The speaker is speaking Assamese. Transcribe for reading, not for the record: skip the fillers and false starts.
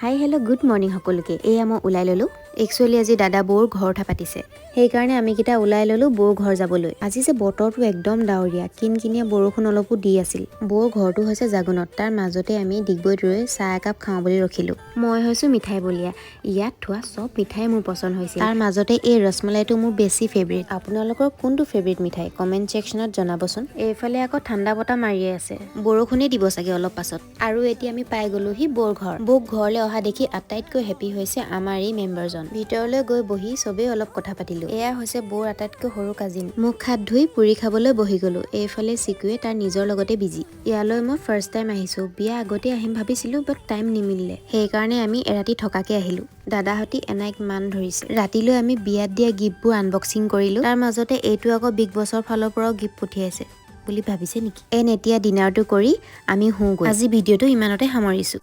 হাই হেল্ল' গুড মৰ্নিং সকলোকে। এয়া মই ওলাই ল'লোঁ। একচুৱেলি আজি দাদা বৌৰ ঘৰ উঠা পাতিছে, সেইকাৰণে আমি কেইটা ওলাই ল'লোঁ বৌৰ ঘৰ যাবলৈ। আজি যে বতৰটো একদম ডাৱৰীয়া, কিনকিনীয়া বৰষুণ অলপো দি আছিল। বৌৰ ঘৰটো হৈছে জাগোনত, তাৰ মাজতে আমি ডিগবৈত ৰৈ চাহ একাপ খাওঁ বুলি ৰখিলোঁ। মই হৈছোঁ মিঠাই বলিয়া, ইয়াত থোৱা চব মিঠাই মোৰ পচন্দ হৈছিল। তাৰ মাজতে এই ৰসমলাইটো মোৰ বেছি ফেভৰেট। আপোনালোকৰ কোনটো ফেভৰেট মিঠাই কমেণ্ট ছেকশ্যনত জনাবচোন। এইফালে আকৌ ঠাণ্ডা বতাহ মাৰিয়ে আছে, বৰষুণে দিব চাগে অলপ পাছত। আৰু এতিয়া আমি পাই গ'লোহি বৌৰ ঘৰ। বৌক ঘৰলৈ অহা দেখি আটাইতকৈ হেপী হৈছে আমাৰ এই মেম্বাৰজন। ভিতৰলৈ গৈ বহি চবেই অলপ কথা পাতিলোঁ। এয়া হৈছে বৌৰ আটাইতকৈ সৰু কাজিন। মুখ হাত ধুই পুৰি খাবলৈ বহি গ'লোঁ। এইফালে চিকুৱে তাৰ নিজৰ লগতে বিজি। ইয়ালৈ মই ফাৰ্ষ্ট টাইম আহিছোঁ। বিয়া আগতে আহিম ভাবিছিলোঁ, বাট টাইম নিমিলিলে, সেইকাৰণে আমি এৰাতি থকাকে আহিলোঁ। দাদাহঁতি এনাইক মান ধৰিছে। ৰাতিলৈ আমি বিয়াত দিয়া গিফ্টবোৰ আনবক্সিং কৰিলোঁ। তাৰ মাজতে এইটো আকৌ বিগ বছৰ ফালৰ পৰাও গিফ্ট পঠিয়াইছে বুলি ভাবিছে নেকি? এতিয়া ডিনাৰটো কৰি আমি শুওঁগৈ। আজি ভিডিঅ'টো ইমানতে সামৰিছোঁ।